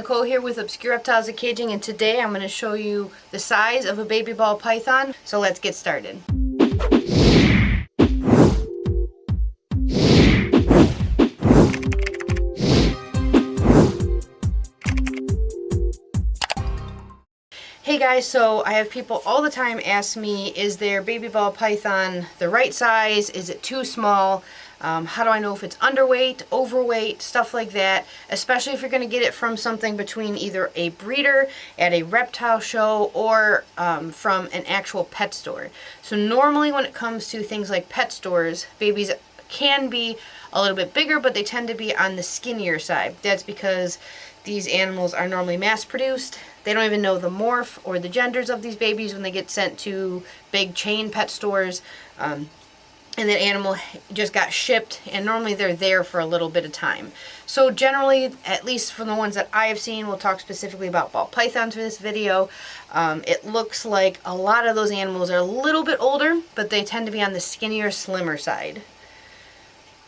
Nicole here with Obscure Reptiles and Caging, and today I'm going to show you the size of a baby ball python. So let's get started. Hey guys, so I have people all the time ask me, is their baby ball python the right size? Is it too small? How do I know if it's underweight, overweight, stuff like that, especially if you're going to get it from something between either a breeder at a reptile show or from an actual pet store. So normally when it comes to things like pet stores, babies can be a little bit bigger, but they tend to be on the skinnier side. That's because these animals are normally mass produced. They don't even know the morph or the genders of these babies when they get sent to big chain pet stores. And that animal just got shipped, and normally they're there for a little bit of time. So generally, at least from the ones that I have seen, we'll talk specifically about ball pythons for this video, it looks like a lot of those animals are a little bit older, but they tend to be on the skinnier, slimmer side.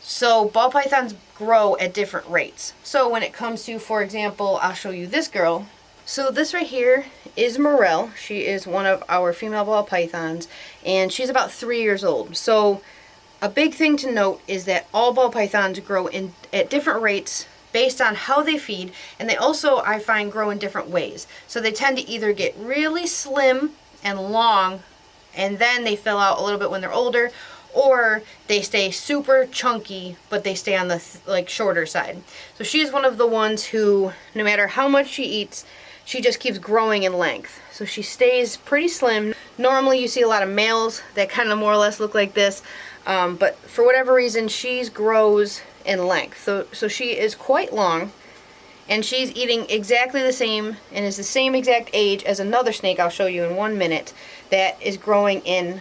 So ball pythons grow at different rates. So when it comes to, for example, I'll show you this girl. So this right here is Morel. She is one of our female ball pythons, and she's about 3 years old. So a big thing to note is that all ball pythons grow at different rates based on how they feed, and they also, I find, grow in different ways. So they tend to either get really slim and long, and then they fill out a little bit when they're older, or they stay super chunky, but they stay on the shorter side. So she's one of the ones who, no matter how much she eats, she just keeps growing in length. So she stays pretty slim. Normally you see a lot of males that kind of more or less look like this, but for whatever reason she grows in length. So she is quite long, and she's eating exactly the same and is the same exact age as another snake I'll show you in 1 minute that is growing in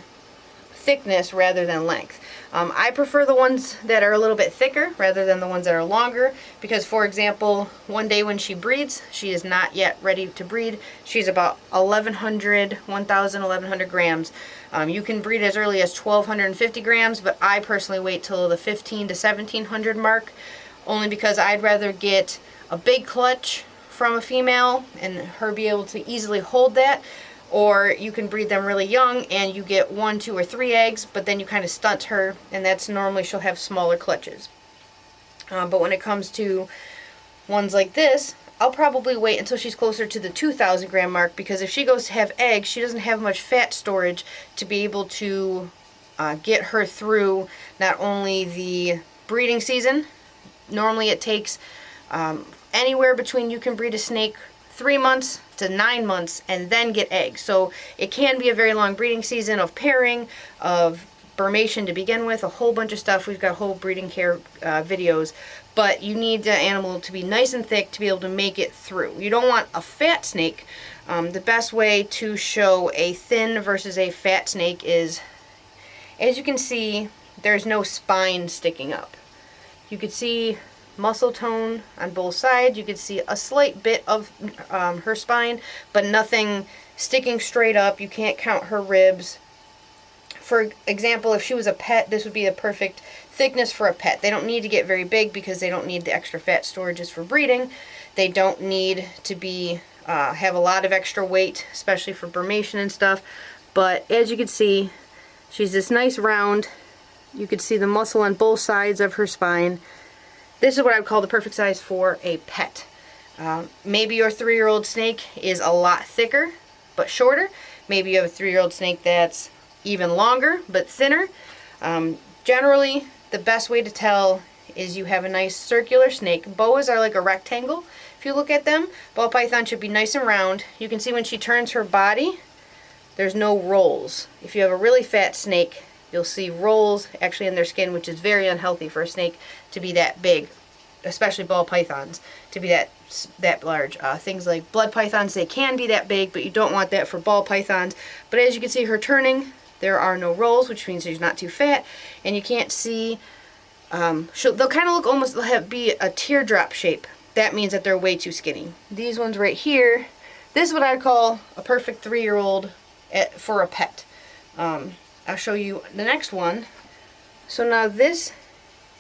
thickness rather than length. I prefer the ones that are a little bit thicker rather than the ones that are longer, because, for example, one day when she breeds, she is not yet ready to breed. She's about 1,100 grams. You can breed as early as 1,250 grams, but I personally wait till the 1,500 to 1,700 mark, only because I'd rather get a big clutch from a female and her be able to easily hold that. Or you can breed them really young and you get 1, 2, or 3 eggs, but then you kind of stunt her, and that's normally she'll have smaller clutches. But when it comes to ones like this, I'll probably wait until she's closer to the 2,000 gram mark, because if she goes to have eggs, she doesn't have much fat storage to be able to get her through not only the breeding season. Normally it takes anywhere between, you can breed a snake 3 months to 9 months and then get eggs. So it can be a very long breeding season of pairing, of Burmation to begin with, a whole bunch of stuff. We've got whole breeding care videos, but you need the animal to be nice and thick to be able to make it through. You don't want a fat snake. The best way to show a thin versus a fat snake is, as you can see, there's no spine sticking up. You could see muscle tone on both sides. You could see a slight bit of her spine, but nothing sticking straight up. You can't count her ribs. For example, if she was a pet, this would be the perfect thickness for a pet. They don't need to get very big because they don't need the extra fat storages for breeding. They don't need to be have a lot of extra weight, especially for Burmation and stuff. But as you can see, she's this nice round. You could see the muscle on both sides of her spine. This is what I would call the perfect size for a pet. Maybe your 3-year-old snake is a lot thicker but shorter. Maybe you have a 3-year-old snake that's even longer but thinner. Generally, the best way to tell is you have a nice circular snake. Boas are like a rectangle. If you look at them, ball python should be nice and round. You can see when she turns her body, there's no rolls. If you have a really fat snake, you'll see rolls actually in their skin, which is very unhealthy for a snake to be that big, especially ball pythons, to be that large. Things like blood pythons, they can be that big, but you don't want that for ball pythons. But as you can see her turning, there are no rolls, which means she's not too fat, and you can't see, they'll kind of look almost, be a teardrop shape. That means that they're way too skinny. These ones right here, this is what I'd call a perfect 3-year-old for a pet. I'll show you the next one. So now this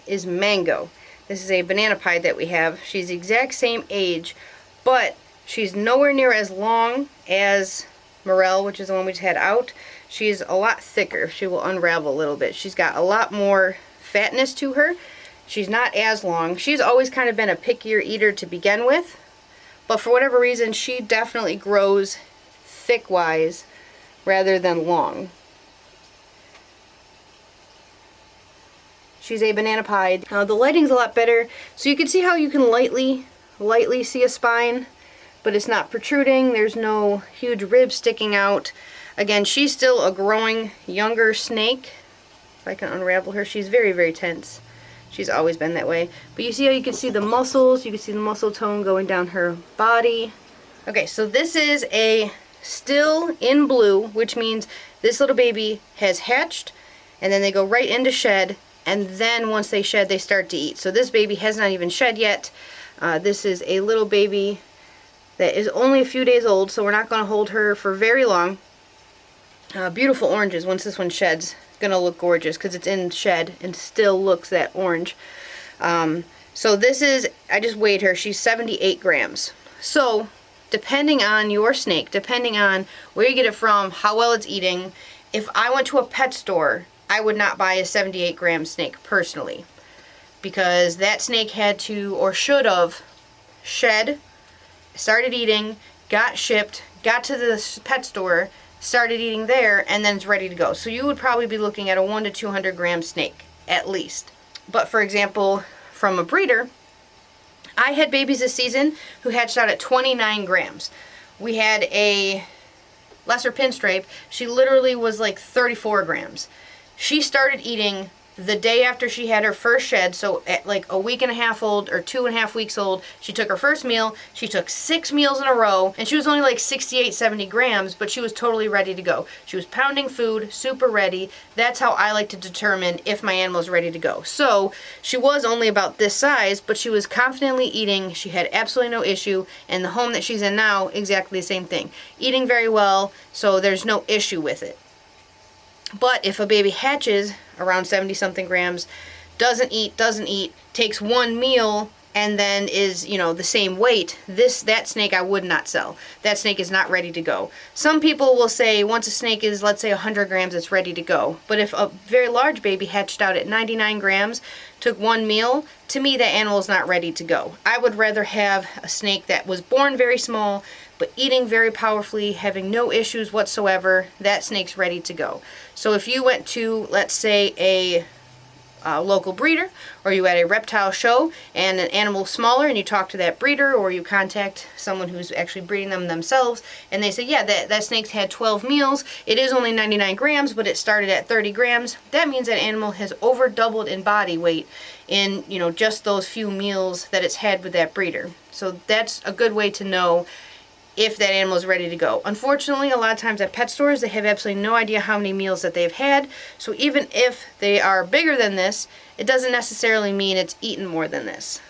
is Mango. This is a banana pie that we have. She's the exact same age, but she's nowhere near as long as Morel, which is the one we just had out. She's a lot thicker. She will unravel a little bit. She's got a lot more fatness to her. She's not as long. She's always kind of been a pickier eater to begin with, but for whatever reason, she definitely grows thick-wise rather than long. She's a banana pied. The lighting's a lot better, so you can see how you can lightly see a spine, but it's not protruding. There's no huge ribs sticking out. Again, she's still a growing younger snake. If I can unravel her, she's very, very tense. She's always been that way. But you see how you can see the muscles, you can see the muscle tone going down her body. Okay, so this is a still in blue, which means this little baby has hatched, and then they go right into shed, and then once they shed, they start to eat. So this baby has not even shed yet. This is a little baby that is only a few days old, so we're not going to hold her for very long. Beautiful oranges. Once this one sheds, it's going to look gorgeous because it's in shed and still looks that orange. So this is, I just weighed her, she's 78 grams. So depending on your snake, depending on where you get it from, how well it's eating, if I went to a pet store, I would not buy a 78 gram snake personally, because that snake had to, or should have, shed, started eating, got shipped, got to the pet store, started eating there, and then it's ready to go. So you would probably be looking at a 1 to 200 gram snake, at least. But for example, from a breeder, I had babies this season who hatched out at 29 grams. We had a lesser pinstripe. She literally was like 34 grams. She started eating the day after she had her first shed, so at like a week and a half old or 2.5 weeks old, she took her first meal. She took 6 meals in a row, and she was only like 68, 70 grams, but she was totally ready to go. She was pounding food, super ready. That's how I like to determine if my animal is ready to go. So she was only about this size, but she was confidently eating. She had absolutely no issue, and the home that she's in now, exactly the same thing. Eating very well, so there's no issue with it. But if a baby hatches around 70 something grams, doesn't eat, takes one meal, and then is, you know, the same weight, that snake I would not sell. That snake is not ready to go. Some people will say once a snake is, let's say, 100 grams, it's ready to go. But if a very large baby hatched out at 99 grams, took one meal, to me that animal is not ready to go. I would rather have a snake that was born very small, but eating very powerfully, having no issues whatsoever. That snake's ready to go. So if you went to, let's say, a local breeder, or you at a reptile show and an animal smaller, and you talk to that breeder, or you contact someone who's actually breeding them themselves, and they say, yeah, that snake's had 12 meals, it is only 99 grams, but it started at 30 grams, that means that animal has over doubled in body weight in, you know, just those few meals that it's had with that breeder. So that's a good way to know if that animal is ready to go. Unfortunately, a lot of times at pet stores, they have absolutely no idea how many meals that they've had. So even if they are bigger than this, it doesn't necessarily mean it's eaten more than this.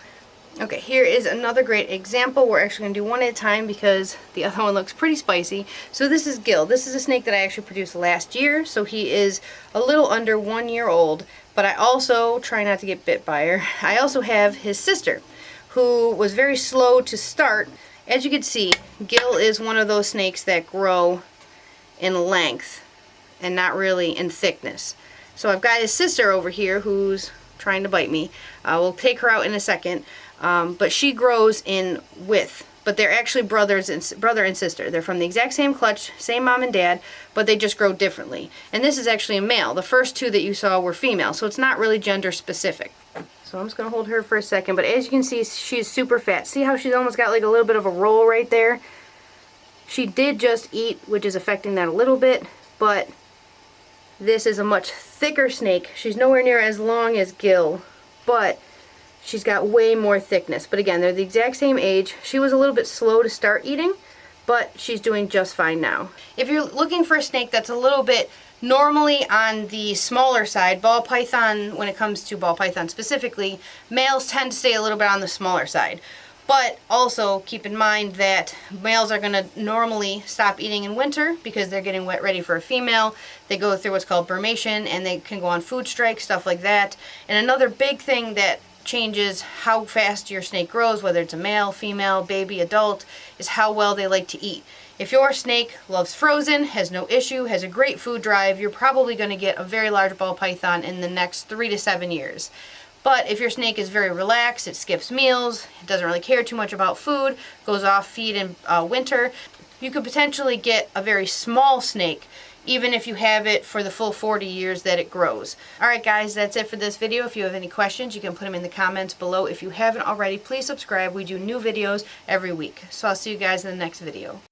Okay, here is another great example. We're actually going to do one at a time because the other one looks pretty spicy. So this is Gil. This is a snake that I actually produced last year. So he is a little under 1 year old. But I also try not to get bit by her. I also have his sister, who was very slow to start. As you can see, Gil is one of those snakes that grow in length and not really in thickness. So I've got his sister over here who's trying to bite me. We'll take her out in a second, but she grows in width. But they're actually brother and sister. They're from the exact same clutch, same mom and dad, but they just grow differently. And this is actually a male. The first two that you saw were female, so it's not really gender specific. So I'm just going to hold her for a second, but as you can see, she's super fat. See how she's almost got like a little bit of a roll right there? She did just eat, which is affecting that a little bit, but this is a much thicker snake. She's nowhere near as long as Gil, but she's got way more thickness. But again, they're the exact same age. She was a little bit slow to start eating, but she's doing just fine now. If you're looking for a snake that's a little bit normally on the smaller side, ball python, when it comes to ball python specifically, males tend to stay a little bit on the smaller side. But also keep in mind that males are going to normally stop eating in winter because they're getting ready for a female. They go through what's called brumation, and they can go on food strike, stuff like that. And another big thing that changes how fast your snake grows, whether it's a male, female, baby, adult, is how well they like to eat. If your snake loves frozen, has no issue, has a great food drive, you're probably going to get a very large ball python in the next 3 to 7 years. But if your snake is very relaxed, it skips meals, it doesn't really care too much about food, goes off feed in winter, you could potentially get a very small snake, even if you have it for the full 40 years that it grows. Alright guys, that's it for this video. If you have any questions, you can put them in the comments below. If you haven't already, please subscribe. We do new videos every week. So I'll see you guys in the next video.